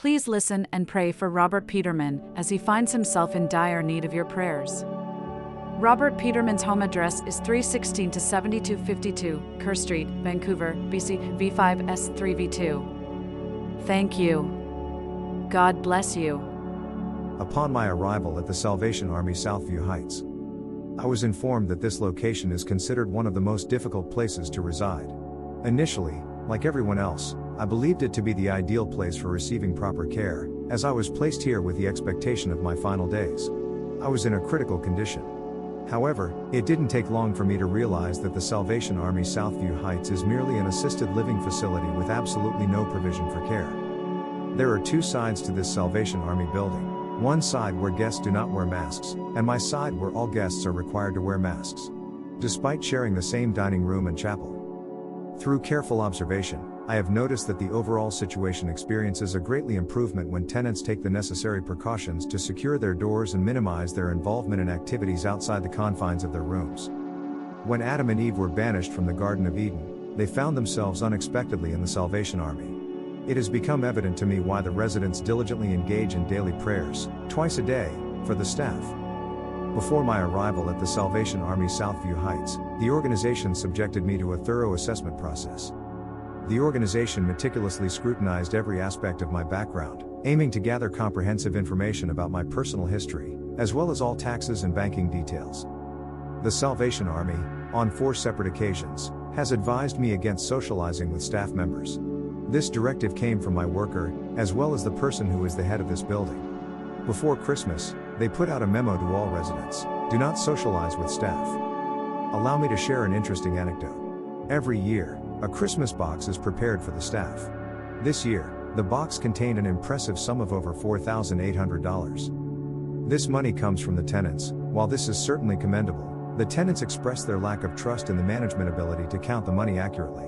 Please listen and pray for Robert Peterman as he finds himself in dire need of your prayers. Robert Peterman's home address is 316 to 7252 Kerr Street, Vancouver, BC, V5S3V2. Thank you. God bless you. Upon my arrival at the Salvation Army Southview Heights, I was informed that this location is considered one of the most difficult places to reside. Initially, like everyone else, I believed it to be the ideal place for receiving proper care, as I was placed here with the expectation of my final days. I was in a critical condition. However, it didn't take long for me to realize that the Salvation Army Southview Heights is merely an assisted living facility with absolutely no provision for care. There are two sides to this Salvation Army building. One side where guests do not wear masks, and my side where all guests are required to wear masks, despite sharing the same dining room and chapel. Through careful observation, I have noticed that the overall situation experiences a greatly improvement when tenants take the necessary precautions to secure their doors and minimize their involvement in activities outside the confines of their rooms. When Adam and Eve were banished from the Garden of Eden, they found themselves unexpectedly in the Salvation Army. It has become evident to me why the residents diligently engage in daily prayers, twice a day, for the staff. Before my arrival at the Salvation Army Southview Heights, the organization subjected me to a thorough assessment process. The organization meticulously scrutinized every aspect of my background, aiming to gather comprehensive information about my personal history, as well as all taxes and banking details. The Salvation Army, on 4 separate occasions, has advised me against socializing with staff members. This directive came from my worker, as well as the person who is the head of this building. Before Christmas, they put out a memo to all residents: do not socialize with staff. Allow me to share an interesting anecdote. Every year, a Christmas box is prepared for the staff. This year, the box contained an impressive sum of over $4,800. This money comes from the tenants. While this is certainly commendable, the tenants express their lack of trust in the management ability to count the money accurately.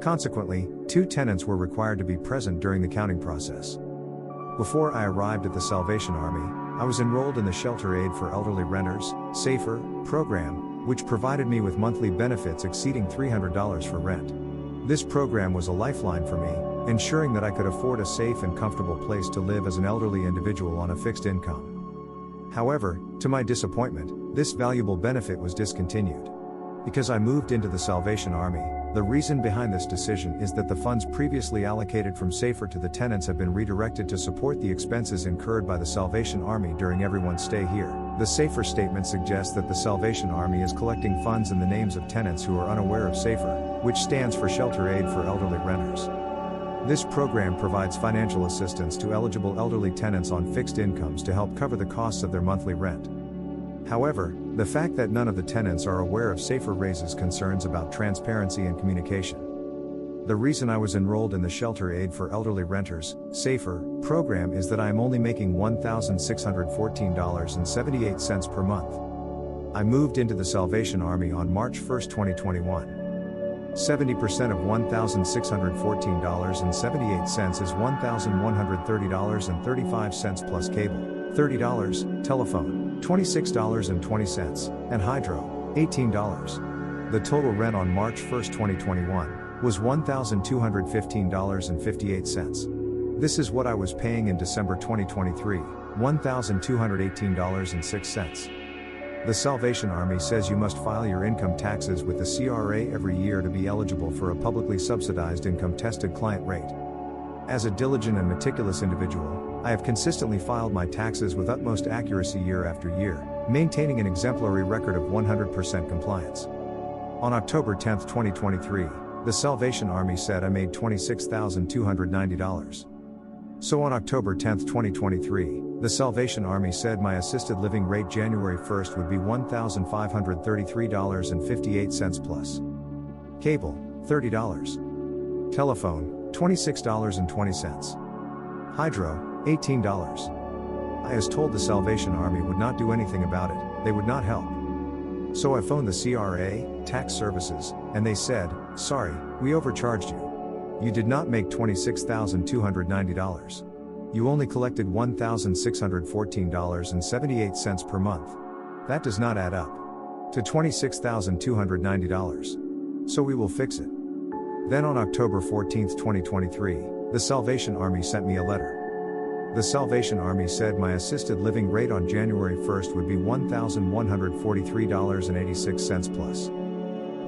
Consequently, 2 tenants were required to be present during the counting process. Before I arrived at the Salvation Army, I was enrolled in the Shelter Aid for Elderly Renters, SAFER, program, which provided me with monthly benefits exceeding $300 for rent. This program was a lifeline for me, ensuring that I could afford a safe and comfortable place to live as an elderly individual on a fixed income. However, to my disappointment, this valuable benefit was discontinued. Because I moved into the Salvation Army, the reason behind this decision is that the funds previously allocated from SAFER to the tenants have been redirected to support the expenses incurred by the Salvation Army during everyone's stay here. The SAFER statement suggests that the Salvation Army is collecting funds in the names of tenants who are unaware of SAFER, which stands for Shelter Aid for Elderly Renters. This program provides financial assistance to eligible elderly tenants on fixed incomes to help cover the costs of their monthly rent. However, the fact that none of the tenants are aware of SAFER raises concerns about transparency and communication. The reason I was enrolled in the Shelter Aid for Elderly Renters, SAFER, program is that I am only making $1,614.78 per month. I moved into the Salvation Army on March 1, 2021. 70% of $1,614.78 is $1,130.35 plus cable, $30, telephone, $26.20, and hydro, $18. The total rent on March 1, 2021, was $1,215.58. This is what I was paying in December 2023, $1,218.06. The Salvation Army says you must file your income taxes with the CRA every year to be eligible for a publicly subsidized income-tested client rate. As a diligent and meticulous individual, I have consistently filed my taxes with utmost accuracy year after year, maintaining an exemplary record of 100% compliance. On October 10, 2023, the Salvation Army said I made $26,290. So on October 10, 2023, the Salvation Army said my assisted living rate January 1st would be $1,533.58 plus cable, $30, telephone, $26.20, hydro, $18. I was told the Salvation Army would not do anything about it, they would not help. So I phoned the CRA, tax services, and they said, sorry, we overcharged you. You did not make $26,290. You only collected $1,614.78 per month. That does not add up to $26,290. So we will fix it. Then on October 14, 2023, the Salvation Army sent me a letter. The Salvation Army said my assisted living rate on January 1st would be $1,143.86 plus.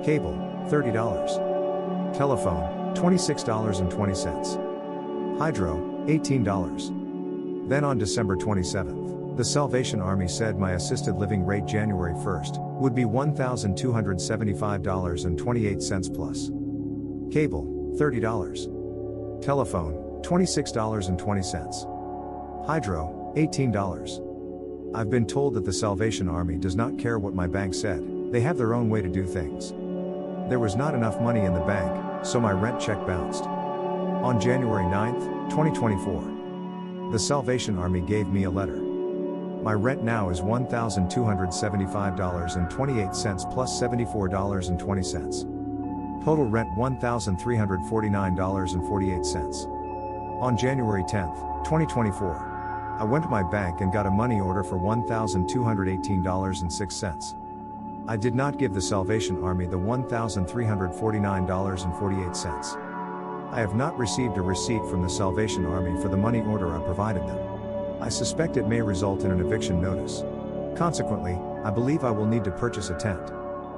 Cable, $30. Telephone, $26.20. Hydro, $18. Then on December 27th, the Salvation Army said my assisted living rate January 1st would be $1,275.28 plus. Cable, $30. Telephone, $26.20. Hydro, $18. I've been told that the Salvation Army does not care what my bank said, they have their own way to do things. There was not enough money in the bank, so my rent check bounced. On January 9th, 2024, the Salvation Army gave me a letter. My rent now is $1,275.28 plus $74.20. Total rent $1,349.48. On January 10th, 2024, I went to my bank and got a money order for $1,218.06. I did not give the Salvation Army the $1,349.48. I have not received a receipt from the Salvation Army for the money order I provided them. I suspect it may result in an eviction notice. Consequently, I believe I will need to purchase a tent.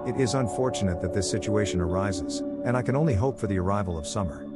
It is unfortunate that this situation arises, and I can only hope for the arrival of summer.